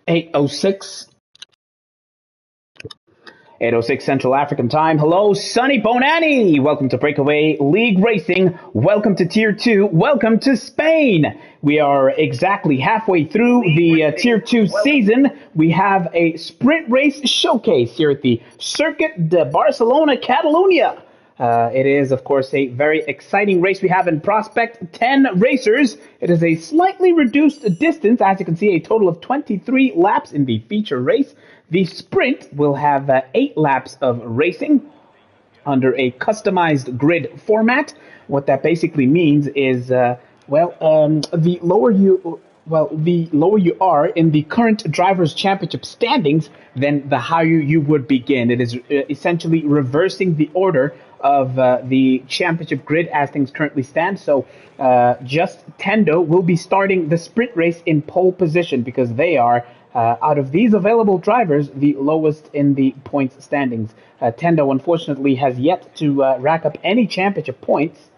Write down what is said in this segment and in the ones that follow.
8:06. 8:06 Central African Time. Hello, Sonny Bonani. Welcome to BrakeAway League Racing. Welcome to Tier 2. Welcome to Spain. We are exactly halfway through the Tier 2 season. We have a sprint race showcase here at the Circuit de Barcelona-Catalunya. It is, of course, a very exciting race we have in prospect. 10 racers. It is a slightly reduced distance. As you can see, a total of 23 laps in the feature race. The sprint will have 8 laps of racing under a customized grid format. What that basically means is, the lower you are in the current Drivers' Championship standings, then the higher you would begin. It is essentially reversing the order of the championship grid as things currently stand. So just Tendo will be starting the sprint race in pole position because they are, out of these available drivers, the lowest in the points standings. Tendo, unfortunately, has yet to rack up any championship points.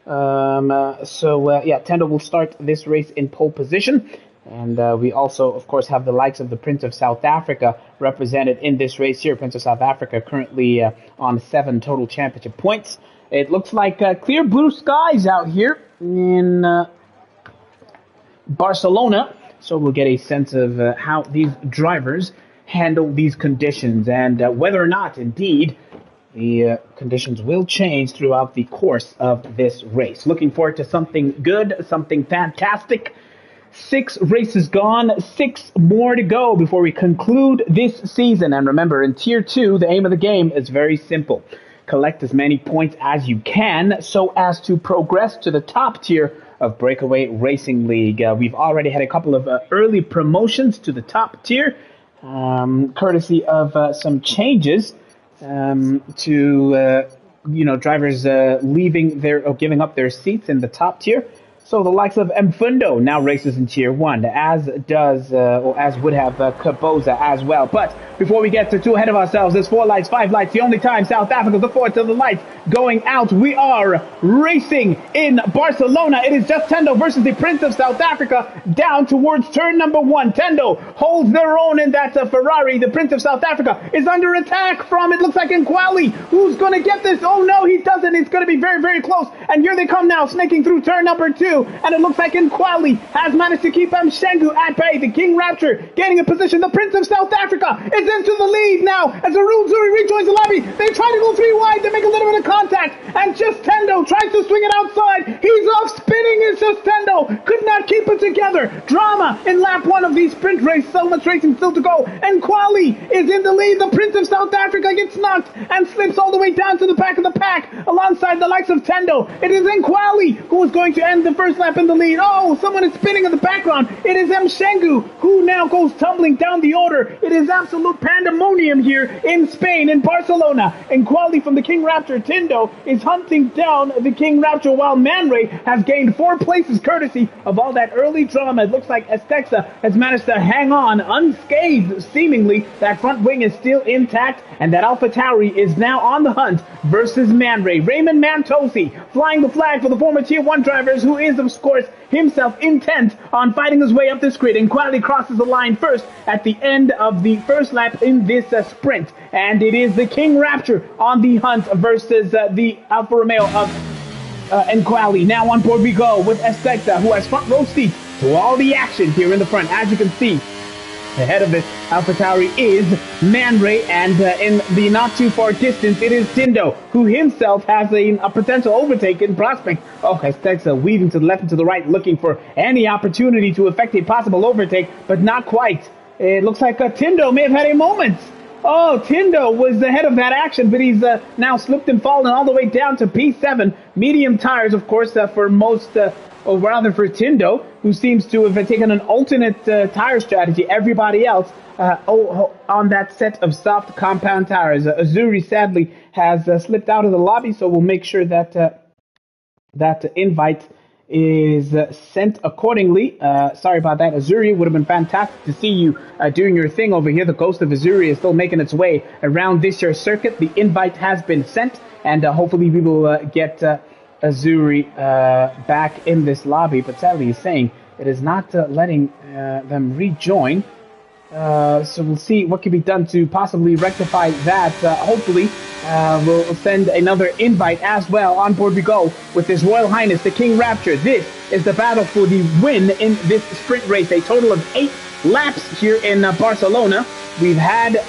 Tendo will start this race in pole position. And we also, of course, have the likes of the Prince of South Africa represented in this race here. Prince of South Africa currently on 7 total championship points. It looks like clear blue skies out here in Barcelona. So we'll get a sense of how these drivers handle these conditions and whether or not, indeed, the conditions will change throughout the course of this race. Looking forward to something good, something fantastic. 6 races gone, 6 more to go before we conclude this season. And remember, in Tier 2, the aim of the game is very simple. Collect as many points as you can so as to progress to the top tier of BrakeAway Racing League. We've already had a couple of early promotions to the top tier, courtesy of some changes to drivers leaving or giving up their seats in the top tier. So the likes of Mfundo now races in Tier 1, as would have Kaboza as well. But before we get too ahead of ourselves, there's 4 lights, 5 lights, the only time South Africa look forward to the lights going out. We are racing in Barcelona. It is just Tendo versus the Prince of South Africa down towards turn number 1. Tendo holds their own in that Ferrari. The Prince of South Africa is under attack from, it looks like, Nkwali. Who's going to get this? Oh no, he doesn't. It's going to be very, very close. And here they come now, snaking through turn number 2. And it looks like Nkwali has managed to keep Mshengu at bay. The King Rapture gaining a position. The Prince of South Africa is into the lead now as Zuri rejoins the lobby. They try to go 3 wide. They make a little bit of contact. And just Tendo tries to swing it outside. He's off spinning. It's just Tendo. Could not keep it together. Drama in lap 1 of the sprint race. So much racing still to go. Nkwali is in the lead. The Prince of South Africa gets knocked and slips all the way down to the back of the pack alongside the likes of Tendo. It is Nkwali who is going to end the first lap in the lead. Oh, someone is spinning in the background. It is Mshengu who now goes tumbling down the order. It is absolute pandemonium here in Spain, in Barcelona. Nkwali from the King Rapture. Tendo is hunting down the King Rapture while Man Ray has gained 4 places courtesy of all that early drama. It looks like Estexa has managed to hang on unscathed, seemingly. That front wing is still intact, and that Alpha Tauri is now on the hunt versus Man Ray. Raymond Mantosi flying the flag for the former Tier 1 drivers, who is, of course, himself intent on fighting his way up this grid. And Quali crosses the line first at the end of the first lap in this sprint. And it is the King Rapture on the hunt versus the Alfa Romeo of Nkwali. Now on board we go with Estexa, who has front row seats to all the action here in the front. As you can see, ahead of this AlphaTauri is Man Ray, and in the not too far distance, it is Tendo, who himself has a potential overtake in prospect. Oh, Estexa weaving to the left and to the right, looking for any opportunity to effect a possible overtake, but not quite. It looks like Tendo may have had a moment. Oh, Tendo was ahead of that action, but he's now slipped and fallen all the way down to P7. Medium tires, of course, for most, or rather for Tendo, who seems to have taken an alternate tire strategy. Everybody else on that set of soft compound tires. Azuri, sadly, has slipped out of the lobby, so we'll make sure that that invite is sent accordingly. Sorry about that, Azuri. Would have been fantastic to see you doing your thing over here. The ghost of Azuri is still making its way around this year's circuit. The invite has been sent, and hopefully we will get Azuri back in this lobby. But sadly, he's saying it is not letting them rejoin. So we'll see what can be done to possibly rectify that. Hopefully, we'll send another invite as well. On board we go with His Royal Highness, the King Rapture. This is the battle for the win in this sprint race. A total of 8 laps here in Barcelona. We've had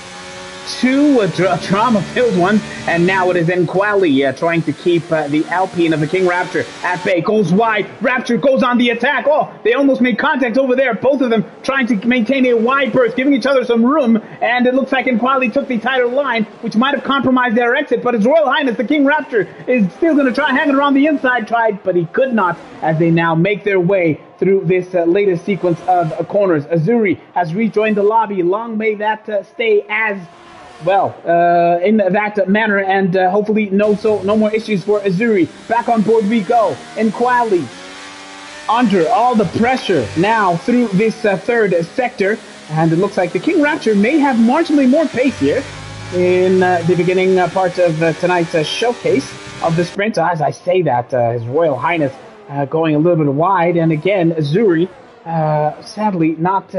2 drama-filled ones, and now it is Enquali trying to keep the Alpine of the King Rapture at bay. Goes wide. Rapture goes on the attack. Oh, they almost made contact over there. Both of them trying to maintain a wide berth, giving each other some room, and it looks like Enquali took the tighter line, which might have compromised their exit, but His Royal Highness, the King Rapture, is still going to try hanging around the inside. Tried, but he could not, as they now make their way through this latest sequence of corners. Azuri has rejoined the lobby. Long may that stay as well, in that manner, and hopefully no more issues for Azuri. Back on board we go. Enquali under all the pressure now through this third sector, and it looks like the King Rapture may have marginally more pace here in the beginning part of tonight's showcase of the sprint. As I say that, His Royal Highness going a little bit wide, and again Azuri sadly not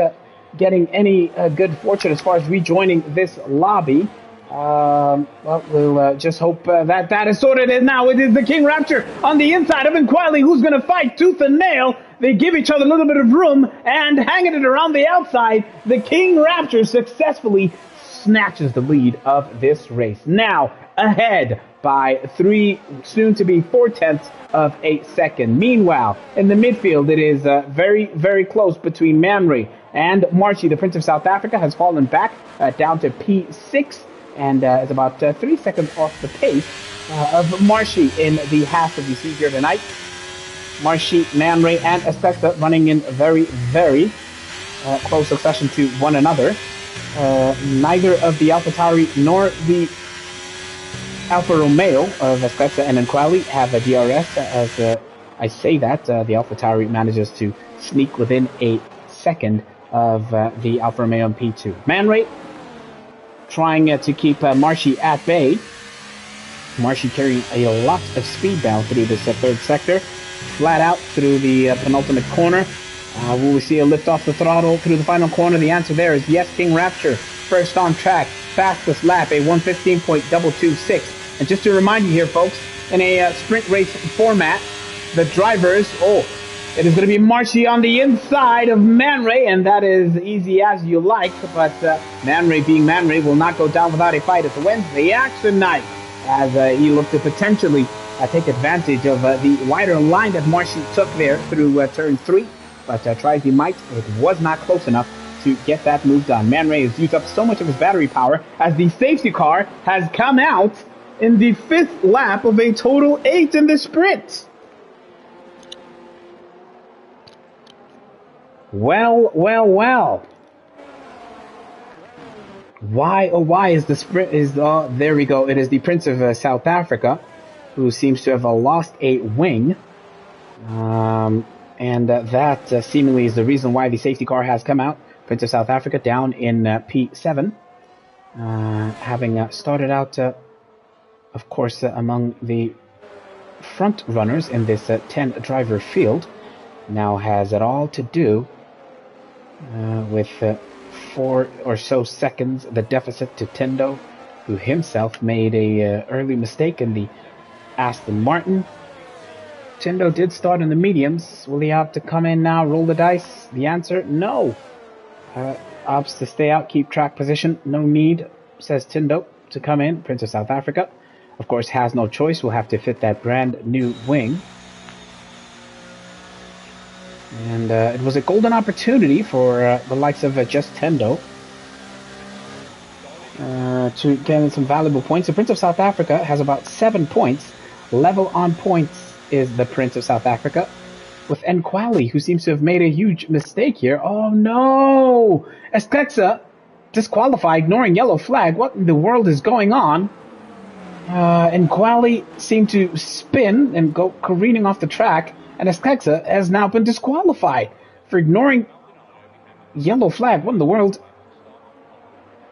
getting any good fortune as far as rejoining this lobby. Well, we'll just hope that is sorted. And now it is the King Rapture on the inside of Enquali, who's going to fight tooth and nail. They give each other a little bit of room, and hanging it around the outside, the King Rapture successfully snatches the lead of this race. Now ahead by 3, soon to be 4/10 of a second. Meanwhile, in the midfield, it is very, very close between Man Ray and Marshy. The Prince of South Africa has fallen back down to P6 and is about 3 seconds off the pace of Marshy in the half of the season here tonight. Marshy, Man Ray, and Aspecta running in very, very close succession to one another. Neither of the AlphaTauri nor the Alfa Romeo of Aspecta and Enquali have a DRS. As I say that, the AlphaTauri manages to sneak within a second of the Alfa Romeo in P2. Man Ray trying to keep Marshy at bay. Marshy carrying a lot of speed down through this third sector. Flat out through the penultimate corner. Will we see a lift off the throttle through the final corner? The answer there is yes. King Rapture first on track. Fastest lap, a 1:15.226. And just to remind you here, folks, in a sprint race format, the drivers, it is going to be Marshy on the inside of Man Ray, and that is easy as you like, but Man Ray being Man Ray will not go down without a fight. It's a Wednesday action night, as he looked to potentially take advantage of the wider line that Marshy took there through turn 3, but try as he might, it was not close enough to get that move done. Man Ray has used up so much of his battery power as the safety car has come out in the 5th lap of a total 8 in the sprint. Well. Why is the sprint there we go. It is the Prince of South Africa who seems to have lost a wing. And that seemingly is the reason why the safety car has come out. Prince of South Africa down in P7. Having started out, of course, among the front runners in this 10-driver field. Now has it all to do with 4 or so seconds, the deficit to Tendo, who himself made a early mistake in the Aston Martin. Tendo did start in the mediums. Will he have to come in now, roll the dice? The answer, no. Opts to stay out, keep track position. No need, says Tendo, to come in. Prince of South Africa, of course, has no choice. Will have to fit that brand new wing. And it was a golden opportunity for the likes of just Tendo to get in some valuable points. The Prince of South Africa has about 7 points. Level on points is the Prince of South Africa, with Enquali, who seems to have made a huge mistake here. Oh no! Espexa disqualified, ignoring yellow flag. What in the world is going on? Enquali seemed to spin and go careening off the track, and Espexa has now been disqualified for ignoring yellow flag. What in the world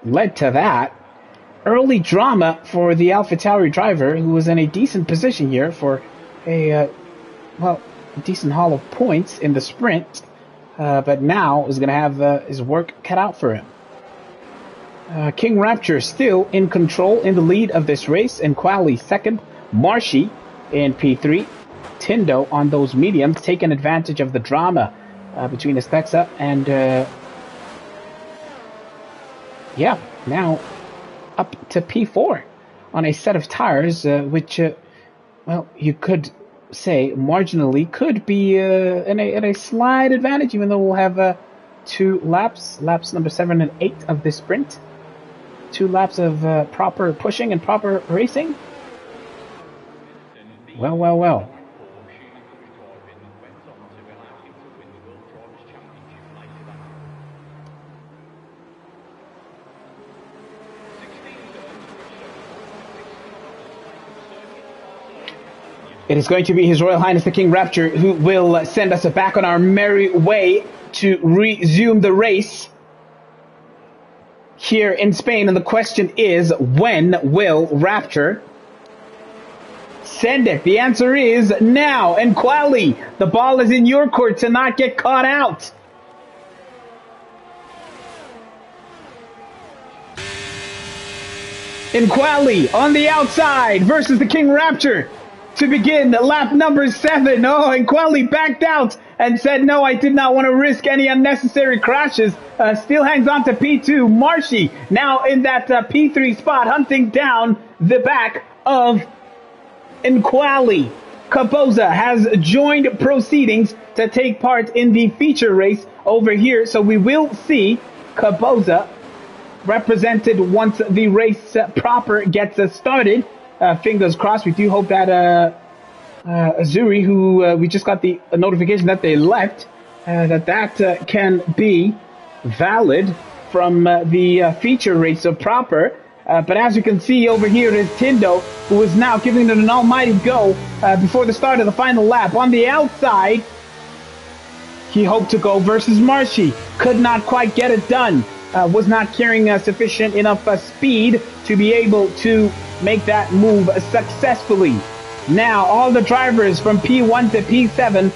led to that? Early drama for the AlphaTauri driver, who was in a decent position here for a decent haul of points in the sprint, but now is going to have his work cut out for him. King Rapture still in control, in the lead of this race, and Quali second. Marshy in P3. Tindo on those mediums, taking advantage of the drama between Espexa and now up to P4 on a set of tires, which, well, you could say marginally could be in a slight advantage, even though we'll have 2 laps number 7 and 8 of this sprint. 2 laps of proper pushing and proper racing. Well. It is going to be His Royal Highness the King Rapture who will send us back on our merry way to resume the race here in Spain. And the question is, when will Rapture send it? The answer is now. And Quali, the ball is in your court to not get caught out. And Quali on the outside versus the King Rapture to begin lap number 7. Oh, and Quali backed out and said, no, I did not want to risk any unnecessary crashes. Still hangs on to P2. Marshy now in that P3 spot, hunting down the back of Nquali. Caboza has joined proceedings to take part in the feature race over here. So we will see Caboza represented once the race proper gets started. Fingers crossed. We do hope that Azuri, who we just got the notification that they left, that can be valid from the feature race proper. But as you can see over here is Tindo, who is now giving it an almighty go before the start of the final lap. On the outside, he hoped to go versus Marshy. Could not quite get it done. Was not carrying sufficient enough speed to be able to make that move successfully. Now, all the drivers from P1 to P7,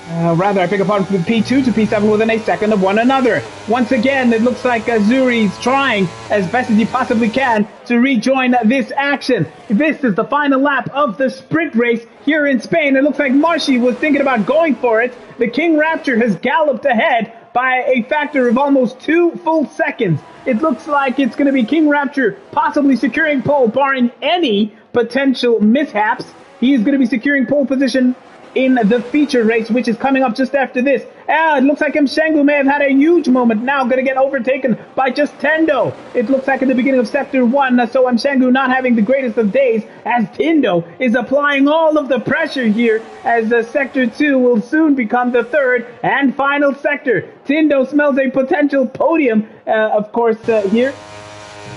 I beg your pardon, from P2 to P7 within a second of one another. Once again, it looks like Azuri's trying as best as he possibly can to rejoin this action. This is the final lap of the sprint race here in Spain. It looks like Marshy was thinking about going for it. The King Rapture has galloped ahead by a factor of almost 2 full seconds. It looks like it's going to be King Rapture possibly securing pole, barring any potential mishaps. He is going to be securing pole position in the feature race, which is coming up just after this. It looks like Mshengu may have had a huge moment, now going to get overtaken by just Tendo. It looks like at the beginning of Sector 1, so Mshengu not having the greatest of days, as Tendo is applying all of the pressure here, as Sector 2 will soon become the third and final sector. Tendo smells a potential podium, of course, here.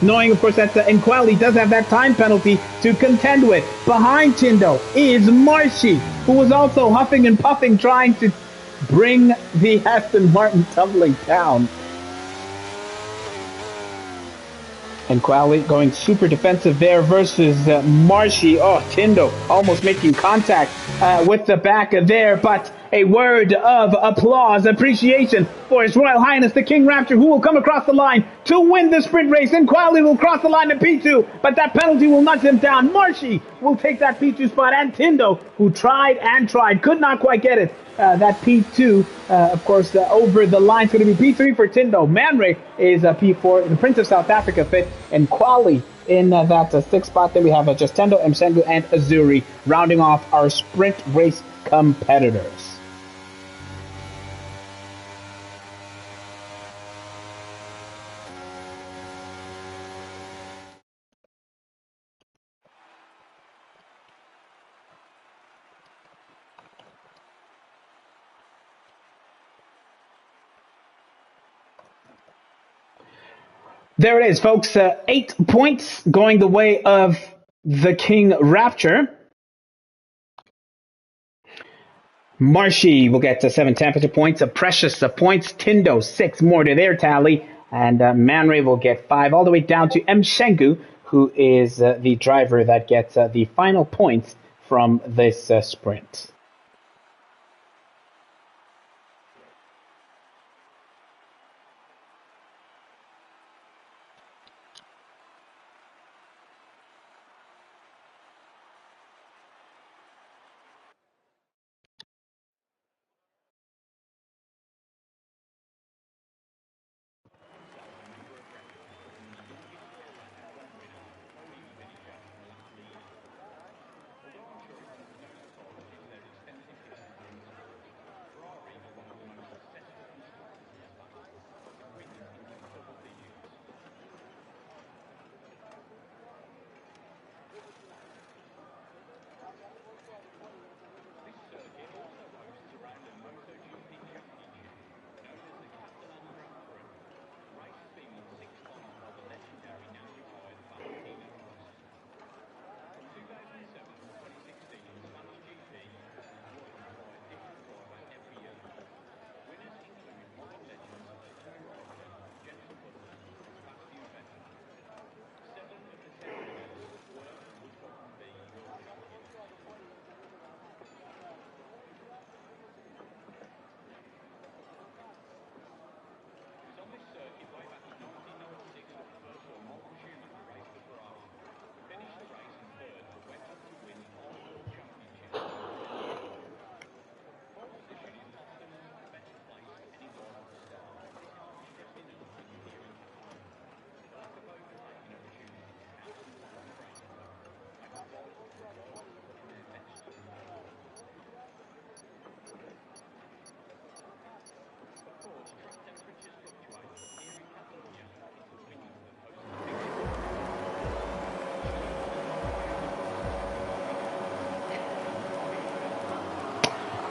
Knowing, of course, that Nquali does have that time penalty to contend with. Behind Tindo is Marshy, who was also huffing and puffing, trying to bring the Aston Martin tumbling down. Nquali going super defensive there versus Marshy. Oh, Tindo almost making contact with the back there, but a word of applause, appreciation for His Royal Highness the King Rapture, who will come across the line to win the sprint race. And Quali will cross the line to P2, but that penalty will nudge him down. Marshy will take that P2 spot, and Tindo, who tried and tried, could not quite get it. That P2, of course, over the line is going to be P3 for Tindo. Manray is P4, the Prince of South Africa fit, and Quali in that 6th spot. Then we have just Tendo, Msengu, and Azuri rounding off our sprint race competitors. There it is, folks. 8 points going the way of the King Rapture. Marshy will get 7 temperature points, precious points. Tindo, 6 more to their tally. And Man Ray will get 5, all the way down to Mshengu, who is the driver that gets the final points from this sprint.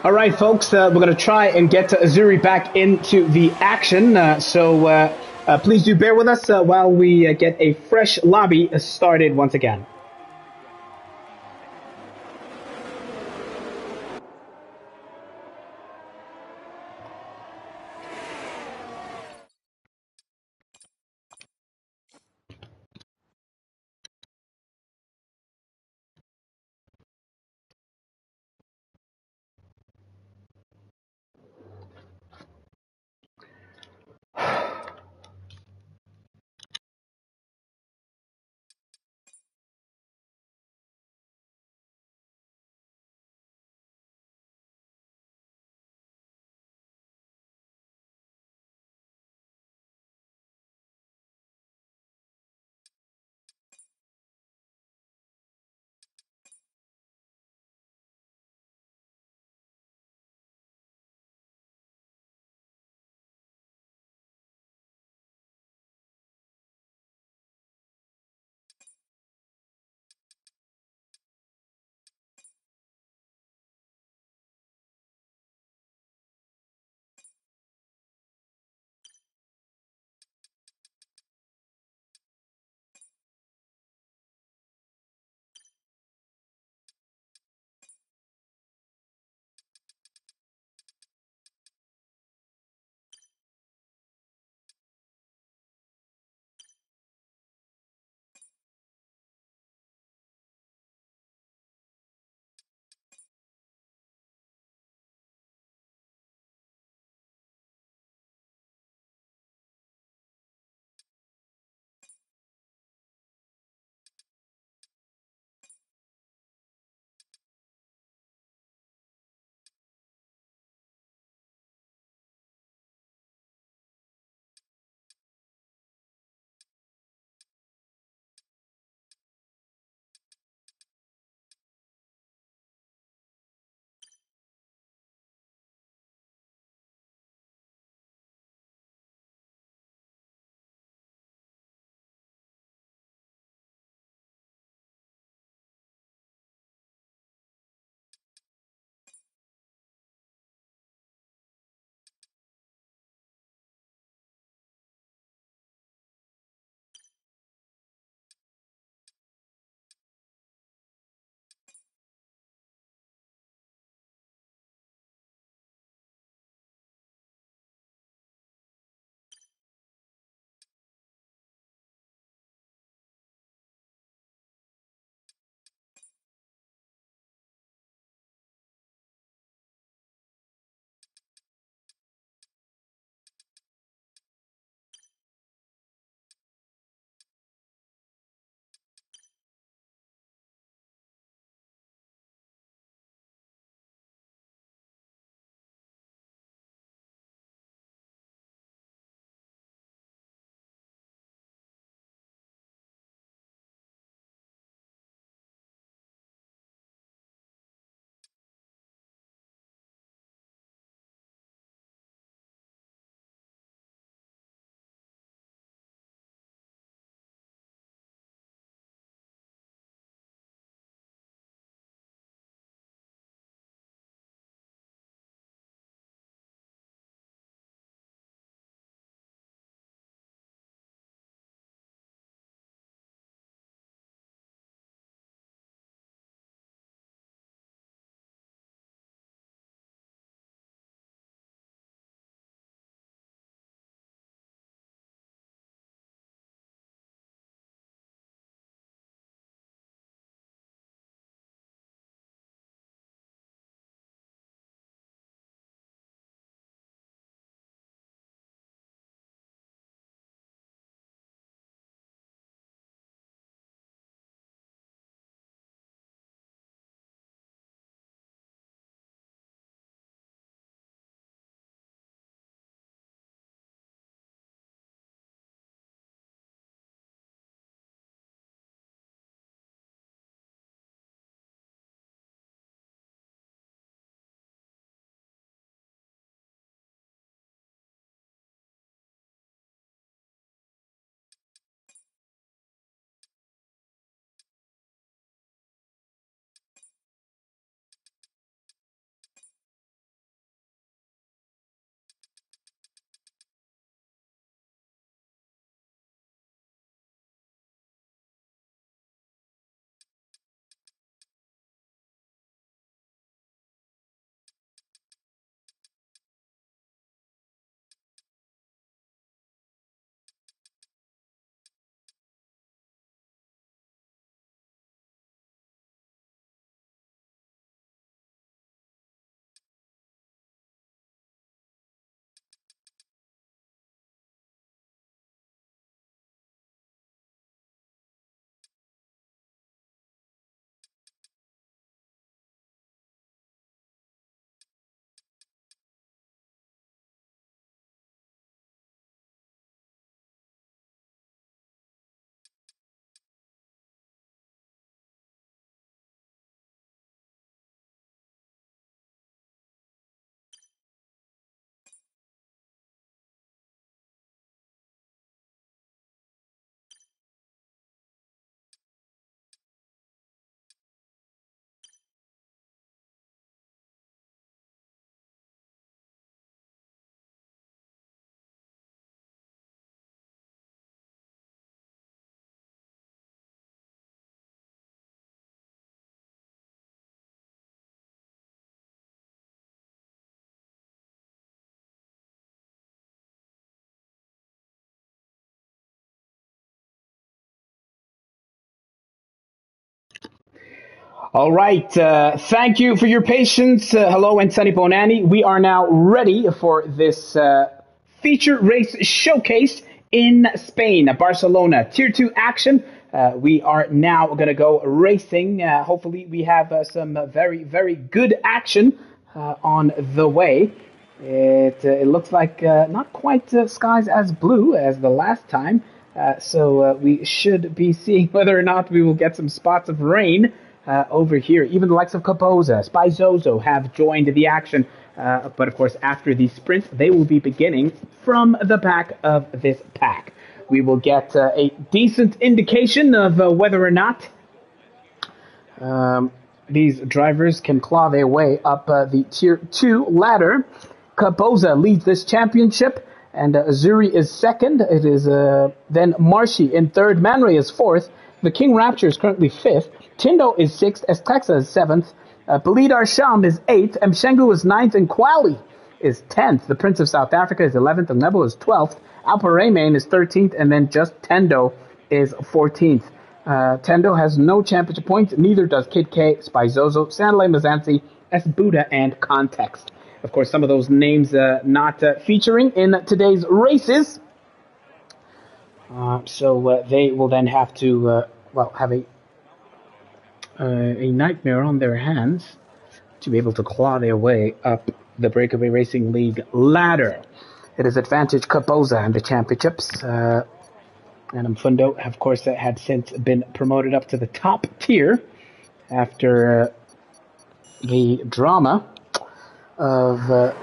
All right, folks, we're going to try and get Azuri back into the action. So please do bear with us while we get a fresh lobby started once again. All right. Thank you for your patience. Hello, and Sunny Bonani. We are now ready for this feature race showcase in Spain, Barcelona. Tier 2 action. We are now going to go racing. Hopefully, we have some very, very good action on the way. It looks like not quite skies as blue as the last time. So we should be seeing whether or not we will get some spots of rain over here. Even the likes of Capoza, Spizozo have joined the action. But of course, after the sprint, they will be beginning from the back of this pack. We will get a decent indication of whether or not these drivers can claw their way up the Tier 2 ladder. Capoza leads this championship, and Azuri is second. It is then Marshy in third. Man Ray is fourth. The King Rapture is currently fifth. Tindo is sixth. Estexa is seventh. Belid Arsham is eighth. Mshengu is ninth. And Kwali is 10th. The Prince of South Africa is 11th. And Nebo is 12th. Alparaymain is 13th. And then just Tendo is 14th. Tendo has no championship points. Neither does Kid K, Spizozo, Sandalay Mazansi, S. Buddha, and Context. Of course, some of those names not featuring in today's races. So they will then have to, have a nightmare on their hands to be able to claw their way up the BrakeAway Racing League ladder. It is Advantage Capoza in the championships. And Mfundo, of course, had since been promoted up to the top tier after the drama of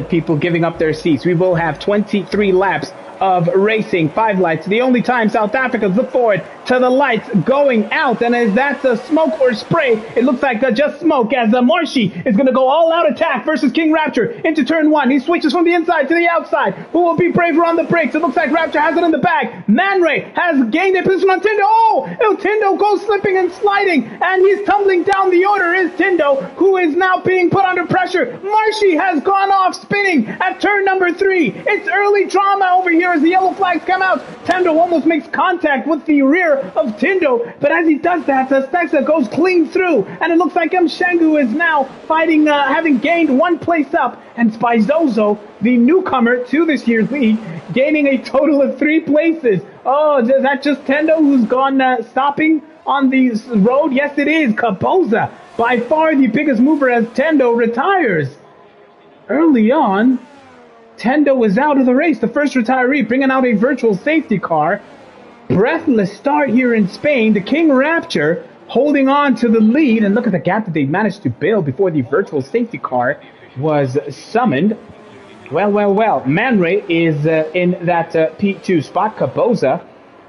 people giving up their seats. We will have 23 laps of racing, 5 lights. The only time South Africans look forward to the lights going out, and as that's a smoke or spray, it looks like just smoke as Marshy is going to go all-out attack versus King Rapture into turn 1. He switches from the inside to the outside. Who will be braver on the brakes? It looks like Rapture has it in the back. Man Ray has gained a position on Tindo. Oh, Tindo goes slipping and sliding, and he's tumbling down. The order is Tindo, who is now being put under pressure. Marshy has gone off spinning at turn number 3. It's early drama over here as the yellow flags come out. Tindo almost makes contact with the rear of Tindo, but as he does that, Stexa goes clean through, and it looks like Mshengu is now fighting, having gained 1 place up, and Spizozo, the newcomer to this year's league, gaining a total of 3 places. Oh, is that just Tindo who's gone stopping on the road? Yes, it is. Capoza, by far the biggest mover as Tindo retires. Early on, Tendo was out of the race, the first retiree, bringing out a virtual safety car. Breathless start here in Spain. The King Rapture holding on to the lead, and look at the gap that they managed to build before the virtual safety car was summoned. Well. Man Ray is in that P2 spot. Capoza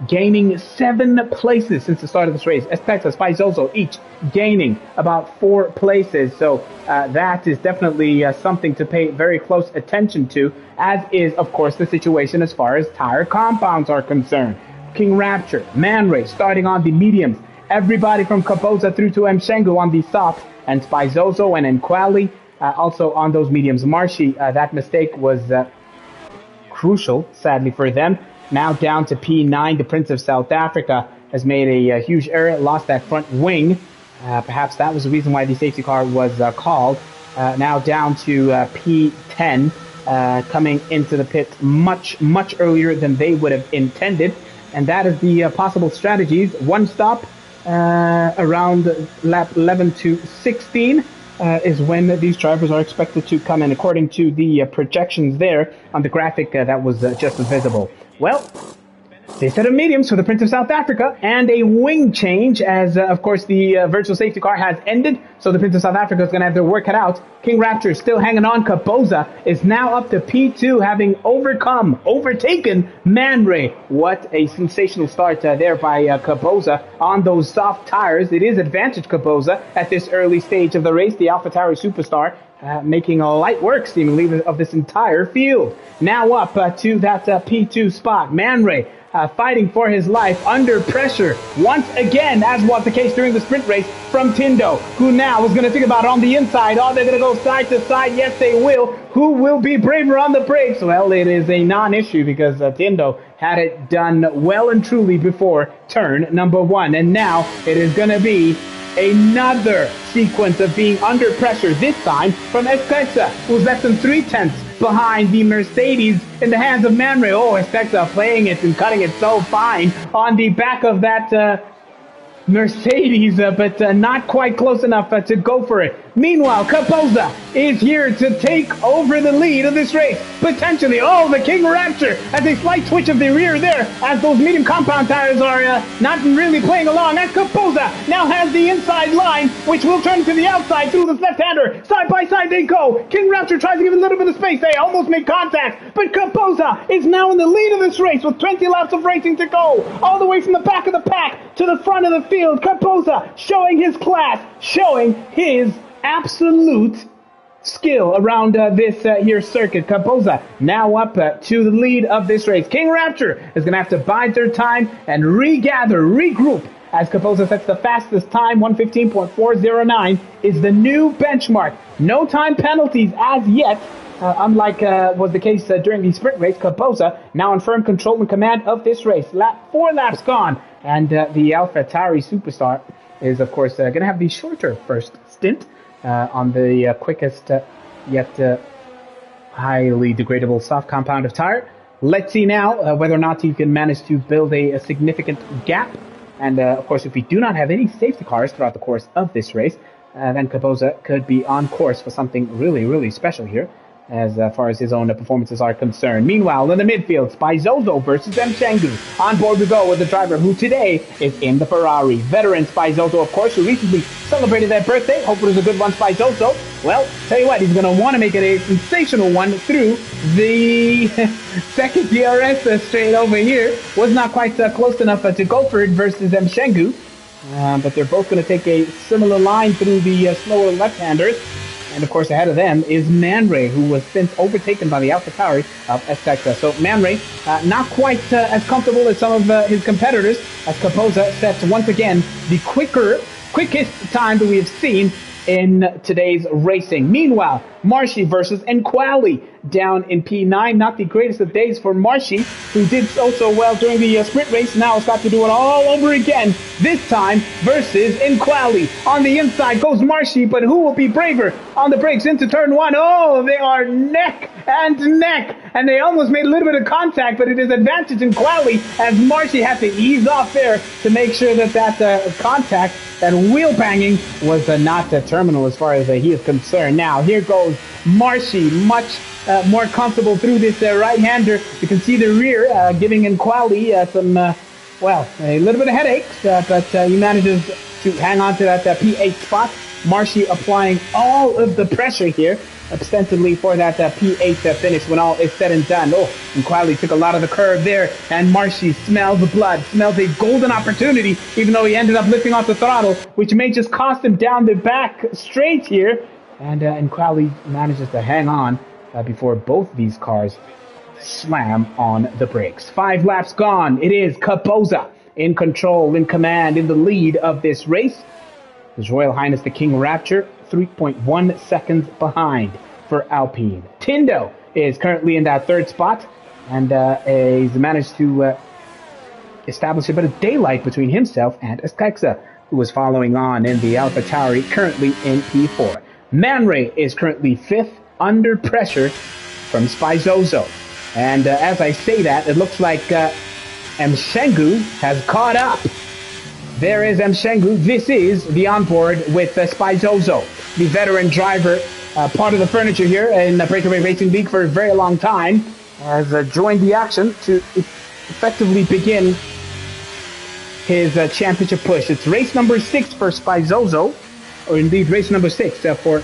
gaining 7 places since the start of this race. Estexa, Spizozo each gaining about 4 places. So that is definitely something to pay very close attention to, as is, of course, the situation as far as tire compounds are concerned. King Rapture, Man Ray starting on the mediums. Everybody from Capoza through to Mshengu on the softs, and Spizozo and Nkwali also on those mediums. Marshy, that mistake was crucial, sadly for them. Now down to P9, the Prince of South Africa has made a huge error, lost that front wing. Perhaps that was the reason why the safety car was called. Now down to P10, coming into the pit much earlier than they would have intended. And that is the possible strategies. 1 stop around lap 11 to 16 is when these drivers are expected to come in, according to the projections there on the graphic that was just visible. Well, they set up mediums for the Prince of South Africa, and a wing change as, of course, the virtual safety car has ended. So the Prince of South Africa is going to have their work cut out. King Rapture is still hanging on. Capoza is now up to P2, having overtaken Man Ray. What a sensational start there by Capoza on those soft tires. It is Advantage Capoza at this early stage of the race. The AlphaTauri superstar making a light work, seemingly, of this entire field. Now up to that P2 spot. Man Ray fighting for his life under pressure once again, as was the case during the sprint race from Tindo, who now is going to think about it on the inside. Oh, they're going to go side to side. Yes, they will. Who will be braver on the brakes? Well, it is a non-issue because Tindo had it done well and truly before turn number 1. And now it is going to be Another sequence of being under pressure, this time from Espexa, who's less than 3/10 behind the Mercedes in the hands of Man Ray. Oh, Espexa playing it and cutting it so fine on the back of that Mercedes, but not quite close enough to go for it. Meanwhile, Capoza is here to take over the lead of this race. Potentially, oh, the King Rapture has a slight twitch of the rear there as those medium compound tires are not really playing along. As Capoza now has the inside line, which will turn to the outside through the left-hander. Side by side they go. King Rapture tries to give a little bit of space. They almost make contact, but Capoza is now in the lead of this race with 20 laps of racing to go. All the way from the back of the pack to the front of the field. Capoza showing his class, showing his absolute skill around this here circuit. Capoza now up to the lead of this race. King Rapture is going to have to bide their time and regather, regroup, as Capoza sets the fastest time. 1:15.409 is the new benchmark. No time penalties as yet. Unlike was the case during the sprint race. Capoza now in firm control and command of this race. 4 laps gone, and the AlphaTauri superstar is, of course, going to have the shorter first stint on the quickest yet highly degradable soft compound of tire. Let's see now whether or not he can manage to build a significant gap. And, of course, if we do not have any safety cars throughout the course of this race, then Capoza could be on course for something really, really special here, as far as his own performances are concerned. Meanwhile, in the midfield, Spizozo versus M. Shengu. On board we go with the driver who today is in the Ferrari. Veteran Spizozo, of course, who recently celebrated their birthday. Hope it was a good one, Spizozo. Well, tell you what, he's going to want to make it a sensational one through the second DRS straight over here. Was not quite close enough to go for it versus M. Shengu. But they're both going to take a similar line through the slower left-handers. And, of course, ahead of them is Man Ray, who was since overtaken by the AlphaTauri of Espexa. So Man Ray, not quite as comfortable as some of his competitors, as Capoza sets once again the quickest time that we have seen in today's racing. Meanwhile, Marshy versus Nquali down in P9. Not the greatest of days for Marshy, who did so well during the sprint race. Now has got to do it all over again, this time versus Nquali. On the inside goes Marshy, but who will be braver on the brakes into turn 1? Oh, they are neck and neck, and they almost made a little bit of contact, but it is advantage Nquali as Marshy had to ease off there to make sure that contact, that wheel banging, was not terminal as far as he is concerned. Now, here goes Marshy, much more comfortable through this right-hander. You can see the rear giving Nquali some, well, a little bit of headaches, but he manages to hang on to that P8 spot. Marshy applying all of the pressure here, ostensibly for that P8 finish when all is said and done. Oh, Nquali took a lot of the curve there, and Marshy smells the blood, smells a golden opportunity, even though he ended up lifting off the throttle, which may just cost him down the back straight here. And Nquali manages to hang on before both these cars slam on the brakes. 5 laps gone. It is Capoza in control, in command, in the lead of this race. His Royal Highness the King Rapture, 3.1 seconds behind for Alpine. Tindo is currently in that 3rd spot, and he's managed to establish a bit of daylight between himself and Espexa, who is following on in the AlphaTauri, currently in P4. Man Ray is currently 5th, under pressure from Spizozo. And as I say that, it looks like M. Shengu has caught up. There is M. Shengu. This is the onboard with Spizozo, the veteran driver, part of the furniture here in the BrakeAway Racing League for a very long time, has joined the action to effectively begin his championship push. It's race number 6 for Spizozo, or indeed race number 6 for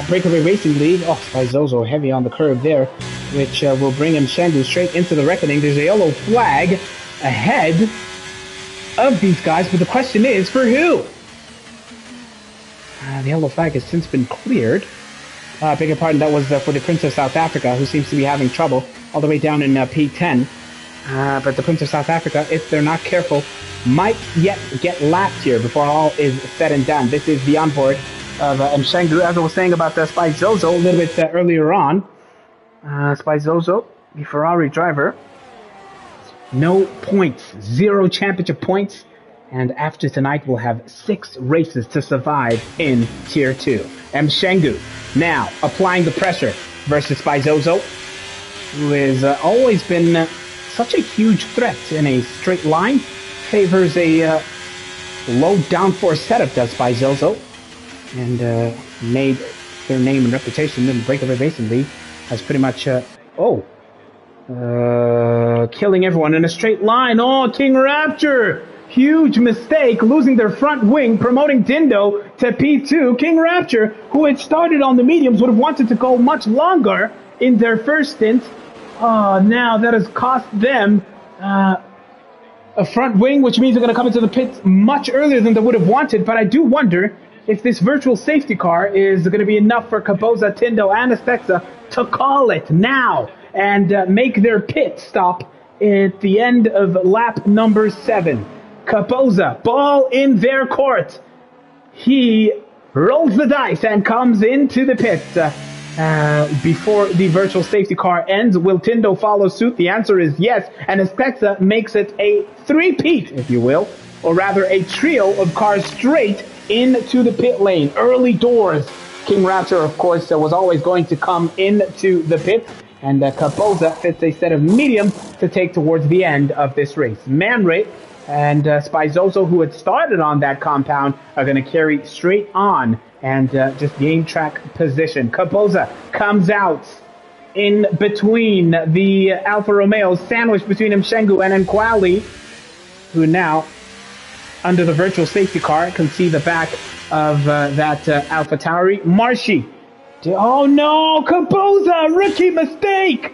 BrakeAway Racing League. Oh, Spizozo heavy on the curve there, which will bring M. Shengu straight into the reckoning. There's a yellow flag ahead of these guys, but the question is, for who? The yellow flag has since been cleared. Beg your pardon, that was for the Prince of South Africa, who seems to be having trouble all the way down in P10. But the Prince of South Africa, if they're not careful, might yet get lapped here before all is said and done. This is the onboard of M. Shengu. As I was saying about Spizozo a little bit earlier on, Spizozo, the Ferrari driver, no points, 0 championship points, And after tonight, we'll have 6 races to survive in Tier 2. Mshengu now applying the pressure versus Spizozo, who has always been such a huge threat in a straight line. Favors a low downforce setup, does Spizozo, and made their name and reputation in the BrakeAway Racing League as pretty much, killing everyone in a straight line. Oh, King Rapture! Huge mistake, losing their front wing, promoting Dindo to P2. King Rapture, who had started on the mediums, would have wanted to go much longer in their first stint. Oh, now that has cost them a front wing, which means they're going to come into the pits much earlier than they would have wanted. But I do wonder if this virtual safety car is going to be enough for Kaboza, Tindo, and Astexa to call it now and make their pit stop at the end of lap number 7. Kaboza, ball in their court. He rolls the dice and comes into the pit before the virtual safety car ends. Will Tindo follow suit? The answer is yes, and Astexa makes it a three-peat, if you will, or rather a trio of cars straight into the pit lane. Early doors. King Rapture, of course, was always going to come into the pit, and Kaboza fits a set of medium to take towards the end of this race. Man Ray and Spizozo, who had started on that compound, are going to carry straight on and just gain track position. Kaboza comes out in between the Alfa Romeos, sandwiched between Mshengu and Nkwali, who now, under the virtual safety car, can see the back of that Alpha Tauri. Marshy. Oh no, Kaboza, rookie mistake!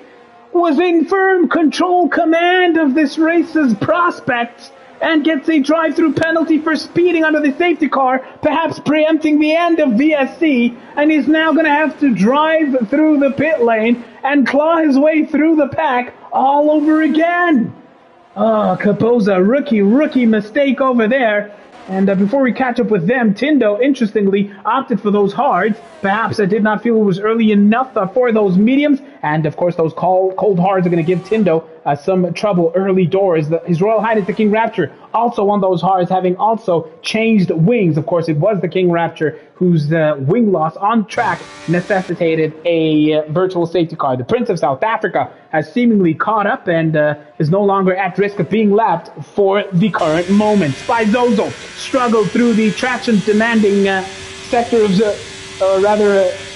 Was in firm control command of this race's prospects and gets a drive-through penalty for speeding under the safety car, perhaps preempting the end of VSC, and he's now going to have to drive through the pit lane and claw his way through the pack all over again. Oh, Kaboza, rookie mistake over there. And before we catch up with them, Tindo, interestingly, opted for those hards. Perhaps I did not feel it was early enough for those mediums. And, of course, those cold hards are going to give Tindo some trouble early doors. His Royal Highness, the King Rapture, also on those hards, having also changed wings. Of course, it was the King Rapture whose wing loss on track necessitated a virtual safety car. The Prince of South Africa has seemingly caught up and is no longer at risk of being lapped for the current moment. Spizozo struggled through the traction-demanding sector of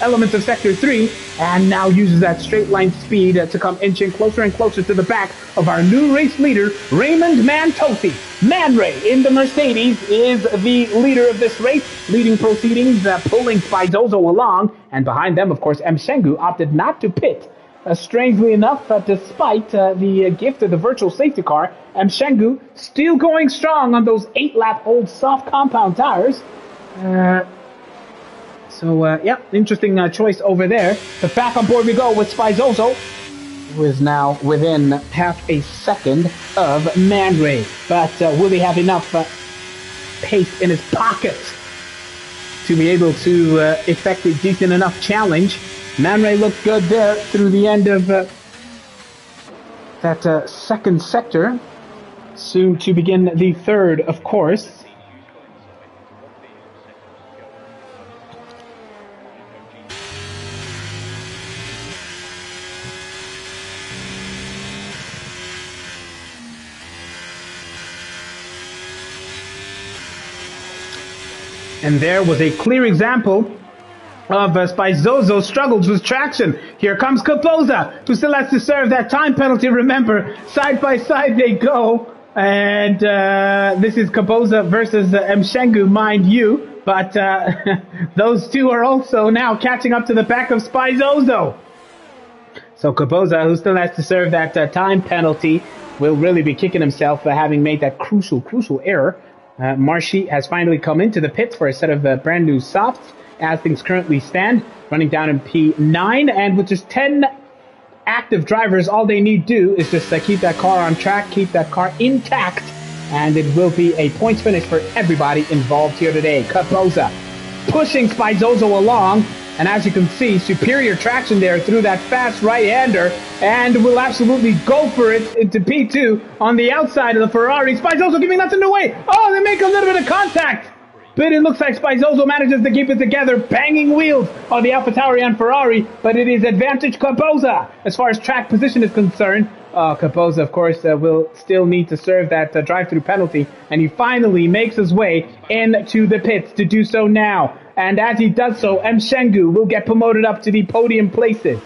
elements of Sector 3, and now uses that straight line speed to come inching closer and closer to the back of our new race leader, Raymond Mantosi. Man Ray in the Mercedes is the leader of this race, leading proceedings, pulling Spizozo along, and behind them, of course, Mshengu opted not to pit. Strangely enough, despite the gift of the virtual safety car, Mshengu still going strong on those 8-lap-old soft compound tires. Yeah, interesting choice over there. But back on board we go with Spizozo, who is now within half a second of Man Ray. But will he have enough pace in his pocket to be able to effect a decent enough challenge? Man Ray looked good there through the end of that second sector. Soon to begin the third, of course. And there was a clear example of Spizozo's struggles with traction. Here comes Kaboza, who still has to serve that time penalty. Remember, side by side they go. And this is Kaboza versus Mshengu, mind you. But those two are also now catching up to the back of Spizozo. So Kaboza, who still has to serve that time penalty, will really be kicking himself for having made that crucial error. Marshy has finally come into the pits for a set of brand new softs as things currently stand, running down in P9, and with just 10 active drivers, all they need to do is just keep that car on track, keep that car intact, and it will be a points finish for everybody involved here today. Kaboza pushing Spizozo along, And as you can see, superior traction there through that fast right-hander, and will absolutely go for it into P2 on the outside of the Ferrari. Spizoso giving nothing away. Oh, they make a little bit of contact. But it looks like Spizoso manages to keep it together, banging wheels on the AlphaTauri and Ferrari, but it is advantage Capoza as far as track position is concerned. Capoza, of course, will still need to serve that drive-through penalty, and he finally makes his way into the pits to do so now. And as he does so, Mshengu will get promoted up to the podium places.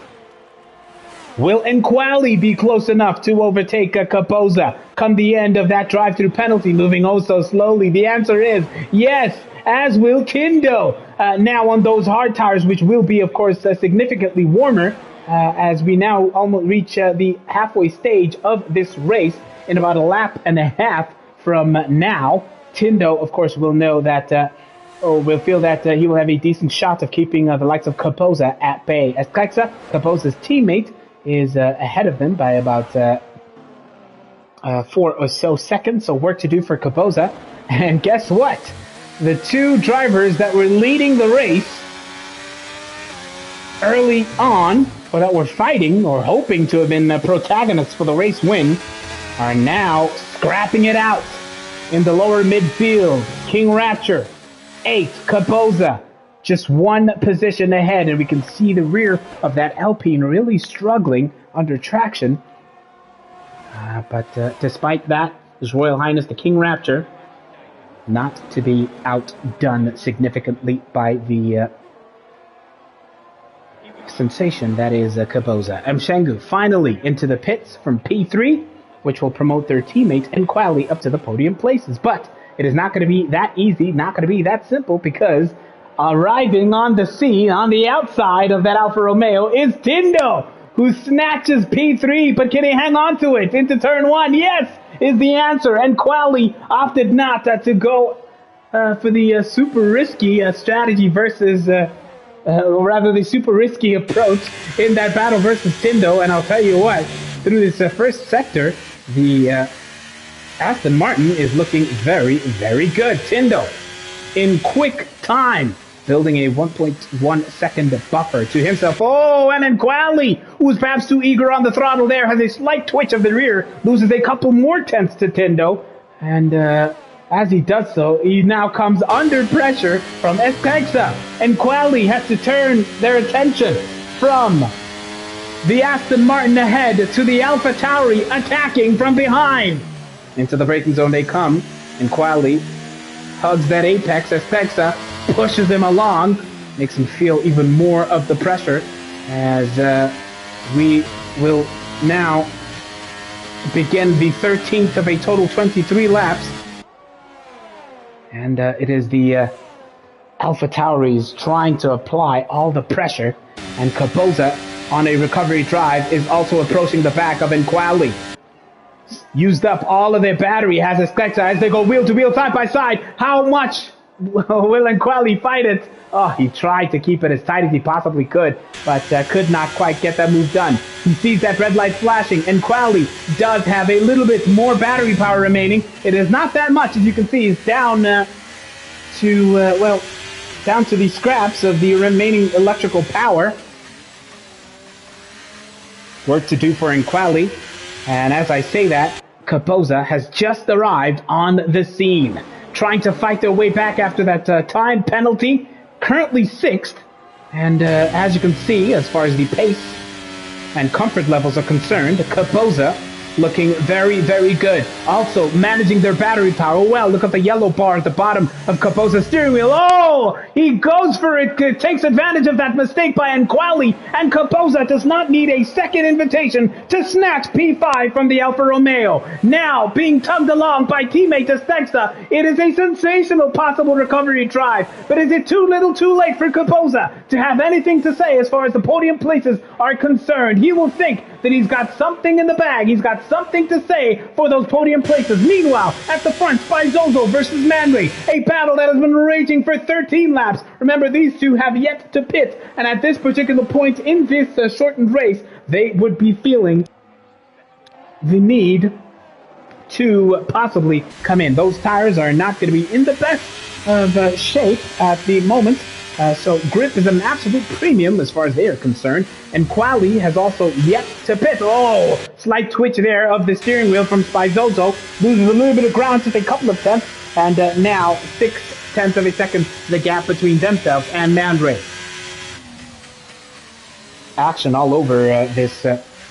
Will Nkwali be close enough to overtake Capoza come the end of that drive-through penalty, moving oh so slowly? The answer is yes, as will Tindo. Now on those hard tires, which will be, of course, significantly warmer as we now almost reach the halfway stage of this race in about a lap and a half from now. Tindo, of course, will know that, will feel that he will have a decent shot of keeping the likes of Capoza at bay. As Capoza's teammate, is ahead of them by about 4 or so seconds, so work to do for Capoza. And guess what? The two drivers that were leading the race early on, or that were fighting or hoping to have been protagonists for the race win, are now scrapping it out in the lower midfield. King Rapture, 8, Capoza, just one position ahead, and we can see the rear of that Alpine really struggling under traction. But despite that, His Royal Highness the King Rapture not to be outdone significantly by the sensation that is Capoza. Mshengu finally into the pits from P3, which will promote their teammate Nkwali up to the podium places. But it is not going to be that easy, not going to be that simple, because arriving on the scene on the outside of that Alfa Romeo is Tindo, who snatches P3, but can he hang on to it into turn 1? Yes, is the answer. And Quali opted not to go for the super risky strategy versus, or rather the super risky approach in that battle versus Tindo. And I'll tell you what, through this first sector, the Aston Martin is looking very, very good. Tindo, in quick time, building a 1.1 second buffer to himself. Oh, and Nkwali, who's perhaps too eager on the throttle there, has a slight twitch of the rear, loses a couple more tenths to Tindo. And as he does so, he now comes under pressure from Espexa. Nkwali has to turn their attention from the Aston Martin ahead to the AlphaTauri attacking from behind. Into the braking zone they come. Nkwali hugs that apex. Espexa pushes him along, makes him feel even more of the pressure, as we will now begin the 13th of a total 23 laps. And it is the AlphaTauris trying to apply all the pressure, and Capoza on a recovery drive is also approaching the back of Nkwali. Used up all of their battery, has Espexa as they go wheel to wheel, side by side. How much will Nkwali fight it? Oh, he tried to keep it as tight as he possibly could, but could not quite get that move done. He sees that red light flashing, and Nkwali does have a little bit more battery power remaining. It is not that much, as you can see. He's down down to the scraps of the remaining electrical power. Work to do for Nkwali, and as I say that, Capoza has just arrived on the scene, trying to fight their way back after that time penalty, currently 6th. And as you can see, as far as the pace and comfort levels are concerned, Capoza looking very, very good. Also managing their battery power well. Look at the yellow bar at the bottom of Capoza's steering wheel. Oh, he goes for it, takes advantage of that mistake by Nkwali, and Capoza does not need a second invitation to snatch P5 from the Alfa Romeo. Now being tugged along by teammate Espexa. It is a sensational possible recovery drive, but is it too little too late for Capoza to have anything to say as far as the podium places are concerned? He will think that he's got something in the bag. He's got something to say for those podium places. Meanwhile, at the front, Spizoso versus Manley, a battle that has been raging for 13 laps. Remember, these two have yet to pit, and at this particular point in this shortened race, they would be feeling the need to possibly come in. Those tires are not going to be in the best of shape at the moment, So grip is an absolute premium as far as they are concerned. And Quali has also yet to pit. Oh, slight twitch there of the steering wheel from Spizozo. Loses a little bit of ground, just a couple of tenths. And now 0.6 of a second, the gap between themselves and Man Ray. Action all over this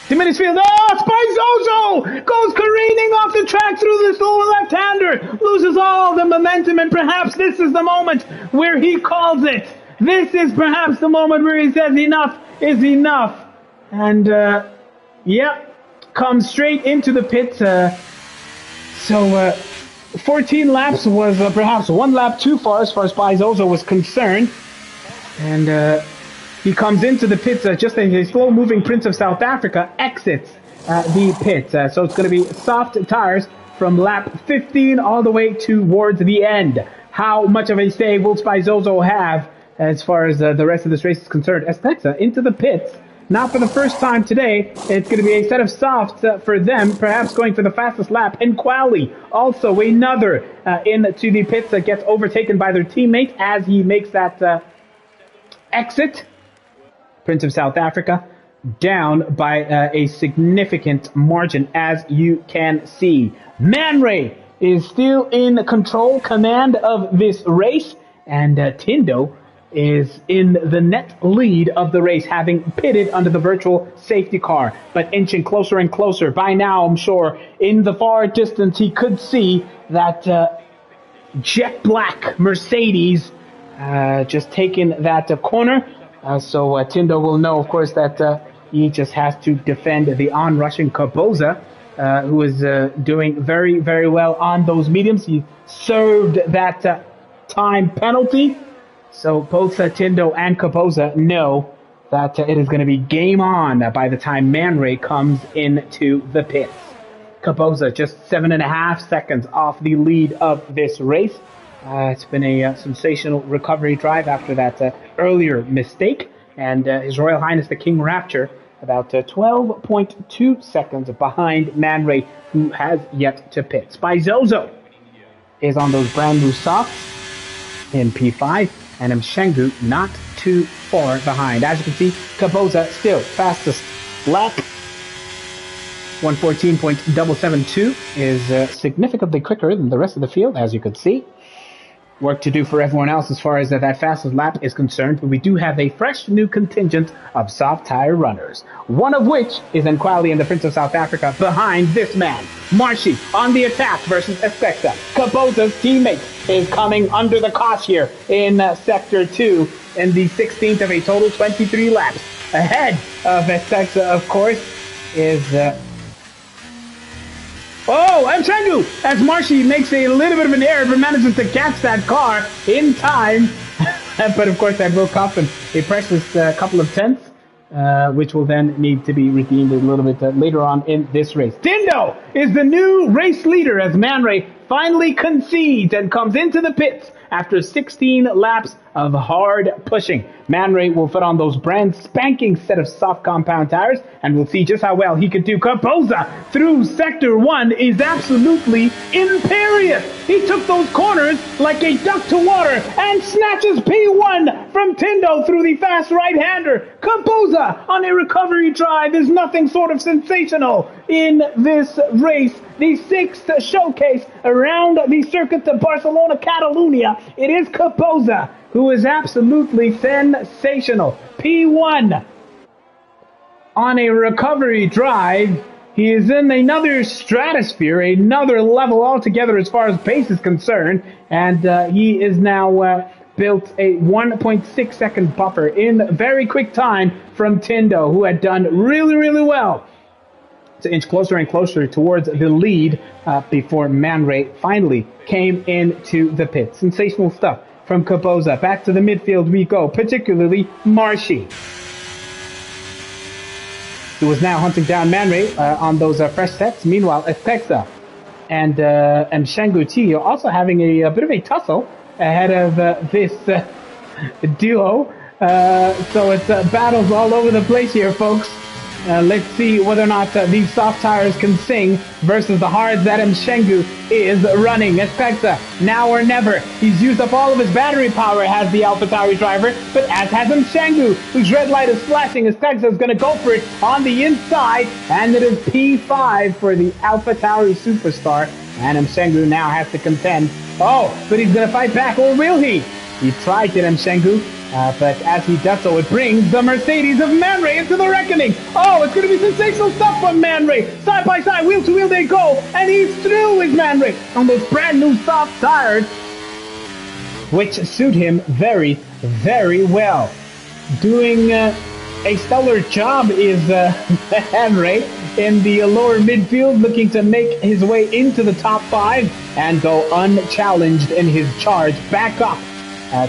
diminished field. Oh, Spizozo goes careening off the track through this little left-hander. Loses all the momentum, and perhaps this is the moment where he calls it. This is perhaps the moment where he says enough is enough. And, comes straight into the pits. 14 laps was perhaps one lap too far as Spizozo was concerned. And he comes into the pits just as a slow-moving Prince of South Africa exits the pits. So it's going to be soft tires from lap 15 all the way towards the end. How much of a say will Spizozo have as far as the rest of this race is concerned? Espexa into the pits. Not for the first time today. It's going to be a set of softs for them, perhaps going for the fastest lap. And Quali, also another into the pits that gets overtaken by their teammate as he makes that exit. Prince of South Africa down by a significant margin, as you can see. Man Ray is still in control, command of this race, and Tindo is in the net lead of the race, having pitted under the virtual safety car, but inching closer and closer. By now, I'm sure, in the far distance, he could see that jet black Mercedes just taking that corner. So Tindo will know, of course, that he just has to defend the on-rushing Caboza, who is doing very, very well on those mediums. He served that time penalty. So both Tindo and Caboza know that it is going to be game on by the time Man Ray comes into the pits. Caboza just 7.5 seconds off the lead of this race. It's been a sensational recovery drive after that earlier mistake. And His Royal Highness the King Rapture about 12.2 seconds behind Man Ray, who has yet to pit. Spizozo is on those brand new softs in P5, and Mshengu not too far behind. As you can see, Caboza still fastest lap. 114.772 is significantly quicker than the rest of the field, as you could see. Work to do for everyone else as far as that fastest lap is concerned, but we do have a fresh new contingent of soft tire runners, one of which is Nkwali and the Prince of South Africa behind this man. Marshy on the attack versus Espexa. Caboza's teammate is coming under the cosh here in Sector 2 in the 16th of a total 23 laps. Ahead of Espexa, of course, is... Mshengu, as Marshy makes a little bit of an error, but manages to catch that car in time. But of course, that will cost him a precious couple of tenths, which will then need to be redeemed a little bit later on in this race. Tindo is the new race leader as Man Ray finally concedes and comes into the pits after 16 laps of hard pushing. Man Ray will put on those brand spanking set of soft compound tires, and we'll see just how well he can do. Caboza through Sector 1 is absolutely imperious. He took those corners like a duck to water and snatches P1 from Tindo through the fast right-hander. Caboza on a recovery drive is nothing sort of sensational in this race. The sixth showcase around the Circuit de Barcelona-Catalunya. It is Caboza who is absolutely sensational. P1 on a recovery drive. He is in another stratosphere, another level altogether as far as pace is concerned. And he is now built a 1.6 second buffer in very quick time from Tindo, who had done really, really well to inch closer and closer towards the lead before Man Ray finally came into the pit. Sensational stuff from Caboza. Back to the midfield we go, particularly Marshy, who is now hunting down Man Ray on those fresh sets. Meanwhile, Espexa and Mshengu are also having a bit of a tussle ahead of this duo. So it's battles all over the place here, folks. Let's see whether or not these soft tires can sing versus the hards that Mshengu is running. Espexza, now or never. He's used up all of his battery power, has the AlphaTauri driver, but as has Mshengu, whose red light is flashing. Espexza is going to go for it on the inside, and it is P5 for the AlphaTauri superstar. And Mshengu now has to contend. Oh, but he's going to fight back, or will he? He tried to, Mshengu. But as he does so, it brings the Mercedes of Man Ray into the reckoning. Oh, it's going to be sensational stuff from Man Ray. Side by side, wheel to wheel they go. And he's through with Man Ray on those brand new soft tires, which suit him very, very well. Doing a stellar job is Man Ray in the lower midfield, looking to make his way into the top 5 and go unchallenged in his charge back up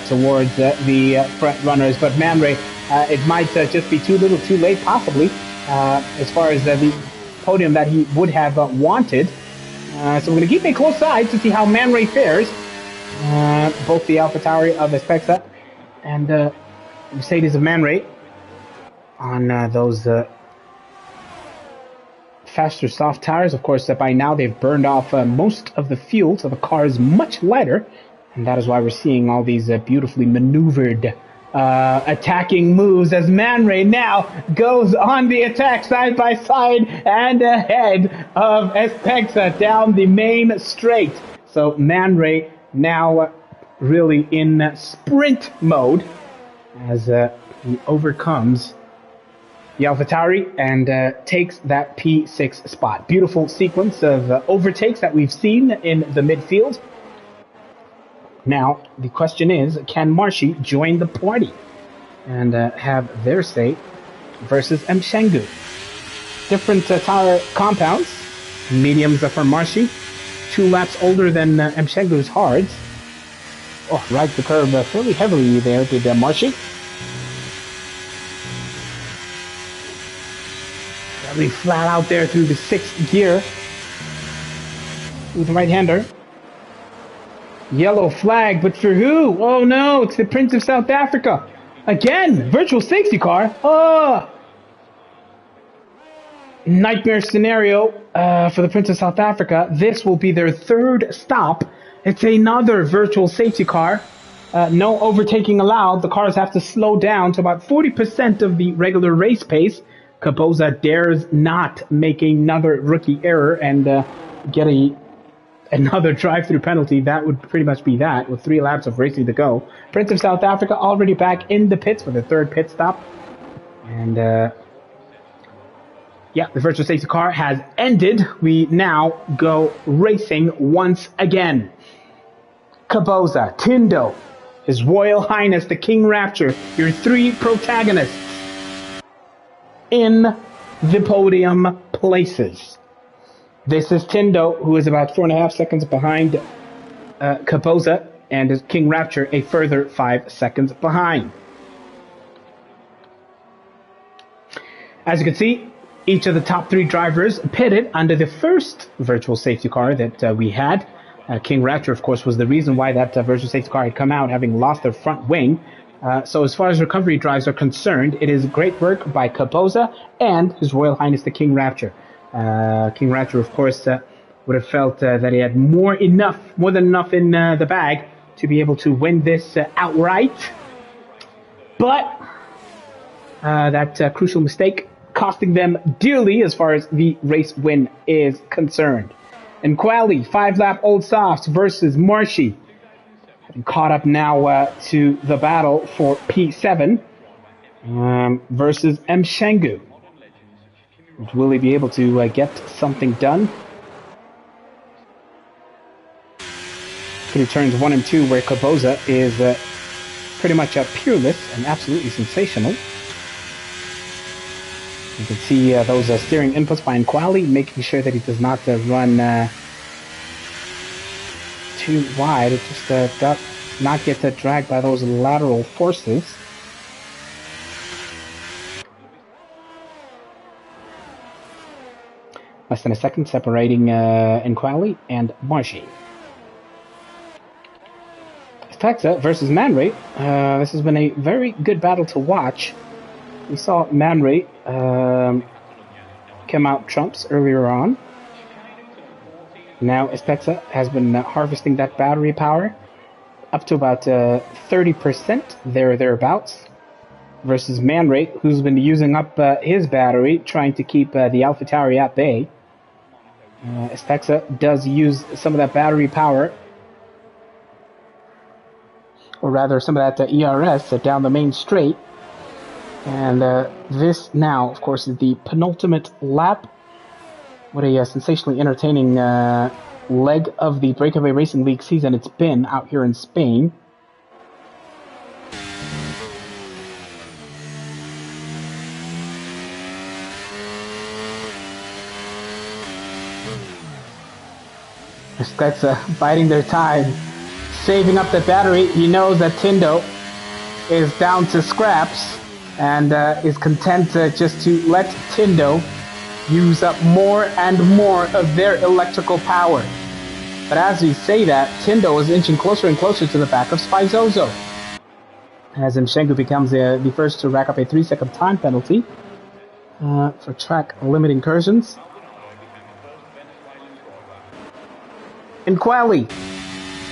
towards the front runners. But Man Ray, it might just be too little too late, possibly, as far as the podium that he would have wanted. So we're going to keep a close eye to see how Man Ray fares. Both the AlphaTauri of Espexza and Mercedes of Man Ray on those faster soft tires. Of course, by now they've burned off most of the fuel, so the car is much lighter. And that is why we're seeing all these beautifully maneuvered attacking moves as Man Ray now goes on the attack side by side and ahead of Espexza down the main straight. So Man Ray now really in sprint mode as he overcomes the AlphaTauri and takes that P6 spot. Beautiful sequence of overtakes that we've seen in the midfield. Now, the question is, can Marshy join the party and have their say versus Mshengu? Different tire compounds. Mediums are for Marshy. 2 laps older than Mshengu's hards. Oh, rides the curb fairly heavily there, did Marshy. Fairly flat out there through the 6th gear with the right-hander. Yellow flag, but for who? Oh no, it's the Prince of South Africa. Again, virtual safety car. Oh! Nightmare scenario for the Prince of South Africa. This will be their 3rd stop. It's another virtual safety car. No overtaking allowed. The cars have to slow down to about 40% of the regular race pace. Kaboza dares not make another rookie error and get another drive-through penalty. That would pretty much be that, with 3 laps of racing to go. Prince of South Africa already back in the pits for the 3rd pit stop. And, yeah, the virtual safety car has ended. We now go racing once again. Kaboza, Tindo, His Royal Highness, the King Rapture, your 3 protagonists in the podium places. This is Tindo, who is about 4.5 seconds behind Kaboza, and is King Rapture a further 5 seconds behind. As you can see, each of the top 3 drivers pitted under the first virtual safety car that we had. King Rapture, of course, was the reason why that virtual safety car had come out, having lost their front wing. So as far as recovery drives are concerned, it is great work by Kaboza and His Royal Highness the King Rapture. King Rapture, of course, would have felt that he had more than enough in the bag to be able to win this outright. But that crucial mistake costing them dearly as far as the race win is concerned. And Quali, 5-lap Old Softs versus Marshy. Having caught up now to the battle for P7 versus Mshengu. Will he be able to get something done? Through turns 1 and 2, where Kaboza is pretty much peerless and absolutely sensational. You can see those steering inputs by Nkwali, making sure that he does not run too wide. It just does not get dragged by those lateral forces. Less than a second separating Nkwali and Marshy. Espexza versus Man Ray. This has been a very good battle to watch. We saw Man Ray come out trumps earlier on. Now Espexa has been harvesting that battery power up to about 30% thereabouts, versus Man Ray, who's been using up his battery, trying to keep the AlphaTauri at bay. Espexa does use some of that battery power, or rather some of that ERS down the main straight. And this now, of course, is the penultimate lap. What a sensationally entertaining leg of the BrakeAway Racing League season it's been out here in Spain. That's biding their time, saving up the battery. He knows that Tindo is down to scraps and is content just to let Tindo use up more and more of their electrical power. But as we say that, Tindo is inching closer and closer to the back of Spizozo, as Mshengu becomes the first to rack up a 3-second time penalty for track limit incursions. In quali,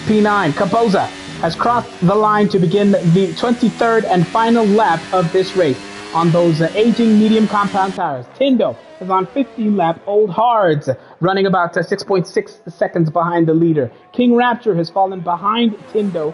P9, Capoza has crossed the line to begin the 23rd and final lap of this race on those aging medium compound tires. Tindo is on 15-lap old hards, running about 6.6 seconds behind the leader. King Rapture has fallen behind Tindo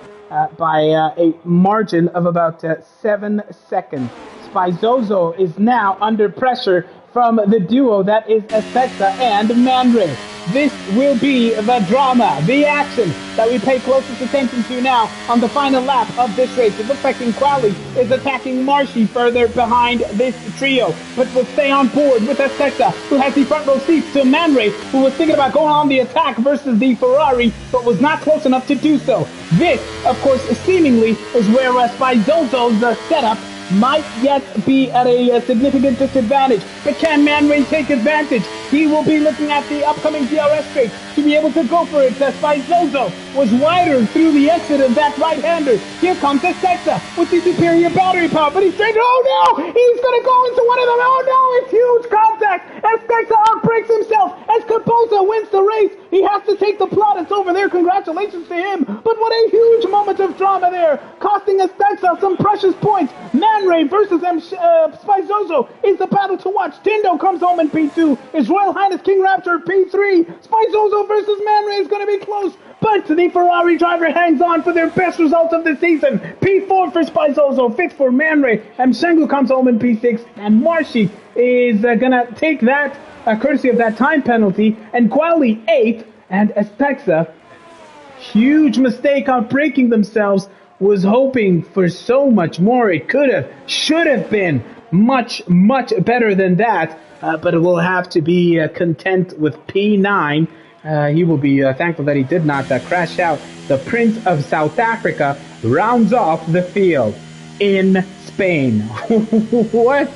by a margin of about 7 seconds. Spizozo is now under pressure from the duo that is Espexa and Man Ray. This will be the drama, the action that we pay closest attention to now on the final lap of this race. It looks like Quali is attacking Marshy further behind this trio, but will stay on board with Espexa, who has the front row seats to Man Ray, who was thinking about going on the attack versus the Ferrari, but was not close enough to do so. This, of course, seemingly is where Spizozo's setup might yet be at a significant disadvantage. But can Man Ray take advantage? He will be looking at the upcoming DRS straight to be able to go for it. Spizozo was wider through the exit of that right-hander. Here comes Espexa with the superior battery power, but he's straight. Oh no! He's going to go into one of them. Oh no! It's huge contact. Espexa outbreaks himself as Capoza wins the race. He has to take the plaudits over there. Congratulations to him. But what a huge moment of drama there, costing Espexa some precious points. Man Ray versus Spizozo is the battle to watch. Tindo comes home in P2. His Royal Highness King Raptor P3. Spizozo versus Man Ray is going to be close, but the Ferrari driver hangs on for their best result of the season. P4 for Spizozo, 5th for Man Ray, and Shengu comes home in P6, and Marshy is going to take that, courtesy of that time penalty, and Quali 8th, and Espexa, huge mistake on breaking themselves, was hoping for so much more. It could have, should have been much, much better than that, but it will have to be content with P9. He will be thankful that he did not crash out. The Prince of South Africa rounds off the field in Spain. What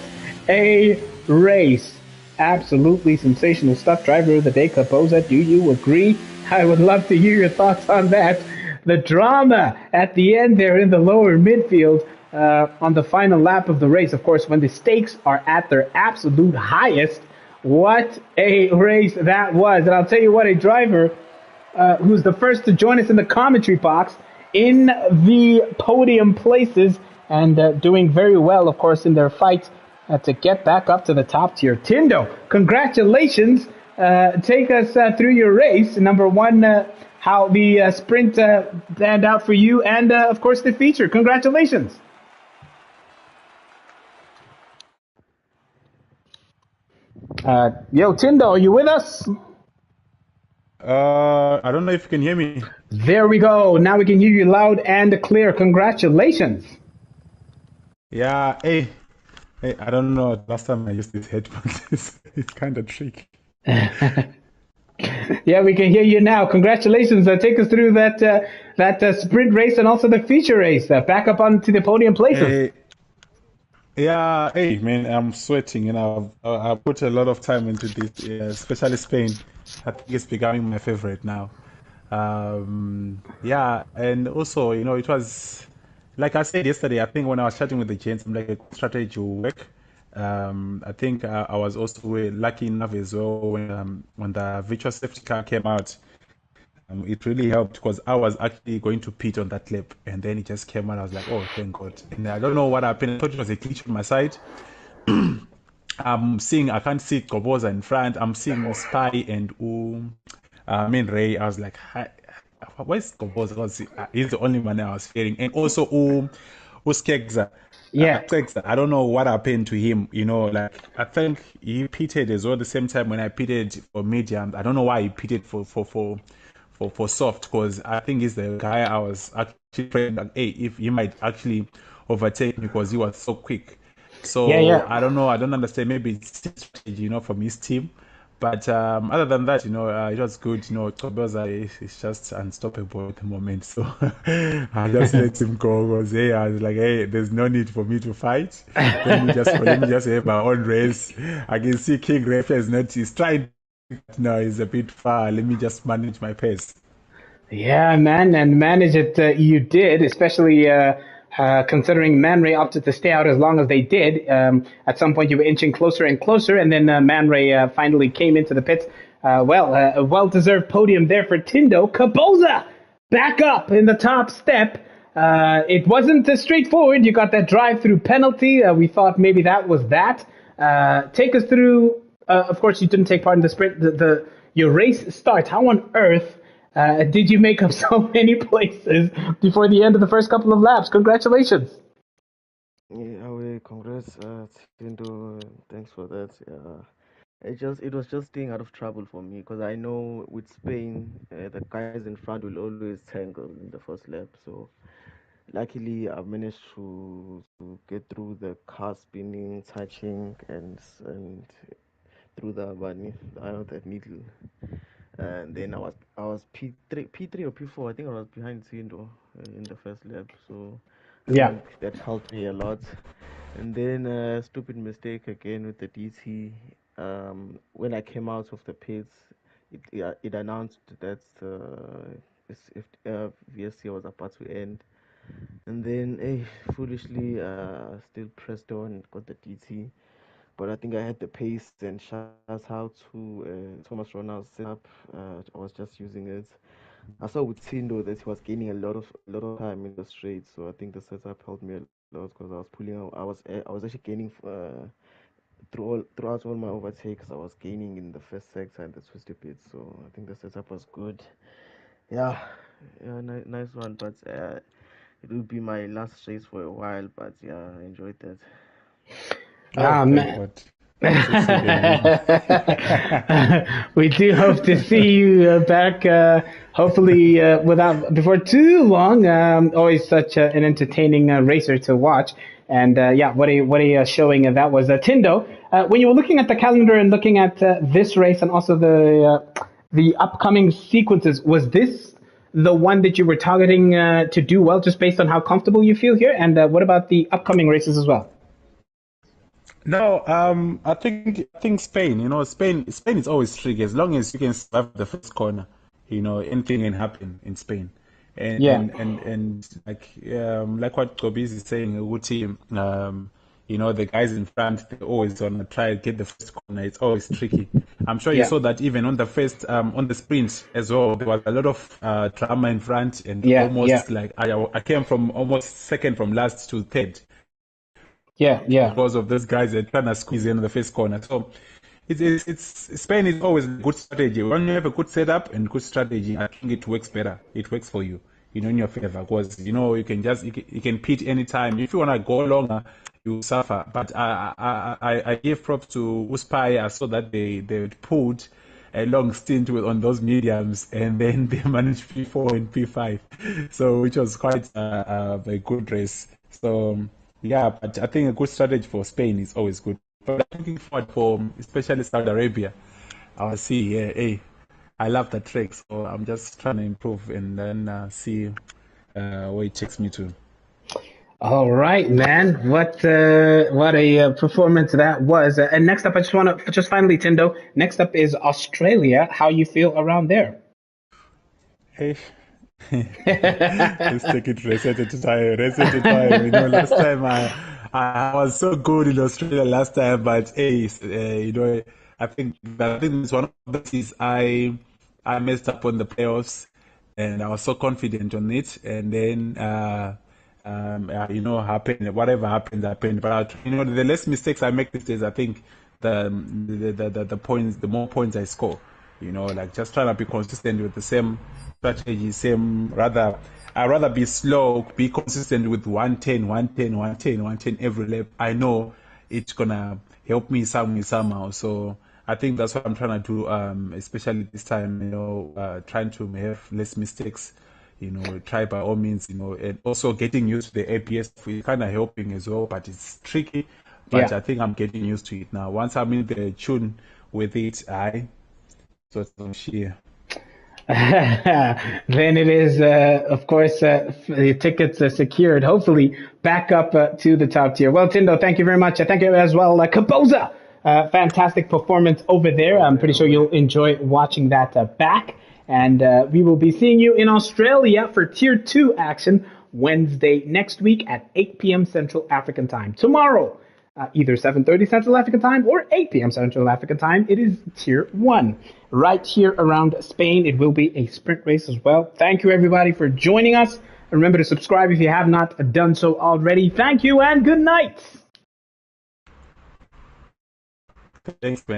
a race. Absolutely sensational stuff. Driver of the day, Capoza, do you agree? I would love to hear your thoughts on that. The drama at the end there in the lower midfield on the final lap of the race. Of course, when the stakes are at their absolute highest, what a race that was. And I'll tell you what, a driver who's the first to join us in the commentary box in the podium places and doing very well, of course, in their fight to get back up to the top tier. Tindo, congratulations. Take us through your race. Number one, how the sprint panned out for you, and of course the feature. Congratulations. Yo, Tindo, are you with us? I don't know if you can hear me. There we go. Now we can hear you loud and clear. Congratulations. Yeah, hey, I don't know. Last time I used these headphones, it's kind of tricky. Yeah, we can hear you now. Congratulations. Take us through that sprint race and also the feature race. Back up onto the podium places. Yeah, hey, man, I'm sweating, and I put a lot of time into this, especially Spain. I think it's becoming my favorite now. Yeah, and also, it was, like I said yesterday, I think when I was chatting with the gents, I'm like, strategy will work. I think I was also lucky enough as well when the virtual safety car came out. It really helped because I was actually going to pit on that lap, and then it just came out. I was like, "Oh, thank God!" And I don't know what happened. I thought it was a glitch on my side. I can't see Koboza in front. I'm seeing Spy and Ray. I was like, "Hi, where's Koboza?" Because he's the only one I was fearing, and also Uskegza. Yeah. I don't know what happened to him. Like I think he pitted as well the same time when I pitted for medium. I don't know why he pitted for soft, because I think he's the guy I was actually praying like, hey, if he might actually overtake me because he was so quick. Yeah, So yeah. I don't know. I don't understand. Maybe it's strategy, from his team. But other than that, it was good. Toboza is just unstoppable at the moment. So I just let him go because hey, I was like, hey, there's no need for me to fight. Let me just have my own race. I can see King Ref is not. He's trying. No, he's a bit far. Let me just manage my pace. Yeah, man, and manage it you did, especially considering Man Ray opted to stay out as long as they did. At some point, you were inching closer and closer, and then Man Ray finally came into the pits. A well-deserved podium there for Tindo. Kaboza back up in the top step. It wasn't straightforward. You got that drive-through penalty. We thought maybe that was that. Take us through. Of course, you didn't take part in the sprint. Your race starts. How on earth did you make up so many places before the end of the first couple of laps? Congratulations. Yeah, congrats, Tindo. Thanks for that. It was just staying out of trouble for me because I know with Spain, the guys in front will always tangle in the first lap. So luckily, I managed to get through the car spinning, touching, and through the bunny, that needle. And then I was P3 or P4. I think I was behind Tindo in the first lap. So I Yeah, think that helped me a lot. And then stupid mistake again with the DT. When I came out of the pits, it announced that if VSC was about to end. And then, foolishly, still pressed on, got the DT. But I think I had the pace and shout out to Thomas Ronald's setup. I was just using it. I saw with Tindo that he was gaining a lot of time in the straight, so I think the setup helped me a lot because I was pulling out. I was actually gaining throughout all my overtakes. I was gaining in the first sector and the twisty bit, so I think the setup was good. Yeah, yeah, nice one. But it will be my last race for a while. But yeah, I enjoyed that. Oh, ah thank man. God. Let's see again. We do hope to see you back, hopefully without before too long. Always such an entertaining racer to watch, and yeah, what a showing that was. Tindo, when you were looking at the calendar and looking at this race and also the upcoming sequences, was this the one that you were targeting to do well, just based on how comfortable you feel here? And what about the upcoming races as well? No, I think Spain. Spain is always tricky as long as you can survive the first corner. Anything can happen in Spain, and Yeah, and and, and like what Kobe is saying, Uti, the guys in front they always wanna try to get the first corner. It's always tricky. I'm sure you yeah, saw that even on the first on the sprint as well. There was a lot of drama in front, and yeah, yeah, almost like I came from almost second from last to third yeah, yeah. because of those guys that trying to squeeze in the first corner. So it's Spain is always a good strategy. When you have a good setup and good strategy, I think it works better. It works for you, in your favor, because you can pit anytime. If you wanna go longer, you suffer. But I give props to Uspai. I saw that they pulled a long stint on those mediums, and then they managed P4 and P5, so which was quite a good race. So yeah, but I think a good strategy for Spain is always good. But I'm looking forward for especially Saudi Arabia. I'll see. Yeah, hey, I love the track, so I'm just trying to improve and then see where it takes me to. All right, man. What a performance that was. And next up, I just want to just finally, Tindo. Next up is Australia. How you feel around there? Hey, let's take it race at a time. Race at a time. Last time I was so good in Australia last time, but hey, I think it's one of the things I messed up on the playoffs, and I was so confident on it, and then happened. Whatever happened, happened. But the less mistakes I make these days, I think the points, the more points I score. Like just trying to be consistent with the same strategy, I'd rather be slow, be consistent with 110, 110, 110, 110 every lap. I know it's gonna help me somehow. So I think that's what I'm trying to do, especially this time, trying to have less mistakes, try by all means, and also getting used to the APS is kind of helping as well, but it's tricky. But Yeah. I think I'm getting used to it now. Once I'm in the tune with it, sort of share. Then it is, of course, the tickets are secured, hopefully back up to the top tier. Well, Tindo, thank you very much. Thank you as well, Kaboza. Fantastic performance over there. I'm pretty sure you'll enjoy watching that back. And we will be seeing you in Australia for Tier 2 action Wednesday next week at 8 p.m. Central African Time. Tomorrow, either 7:30 Central African Time or 8 p.m. Central African Time. It is Tier 1. Right here around Spain, it will be a sprint race as well. Thank you, everybody, for joining us. Remember to subscribe if you have not done so already. Thank you and good night. Thanks, man.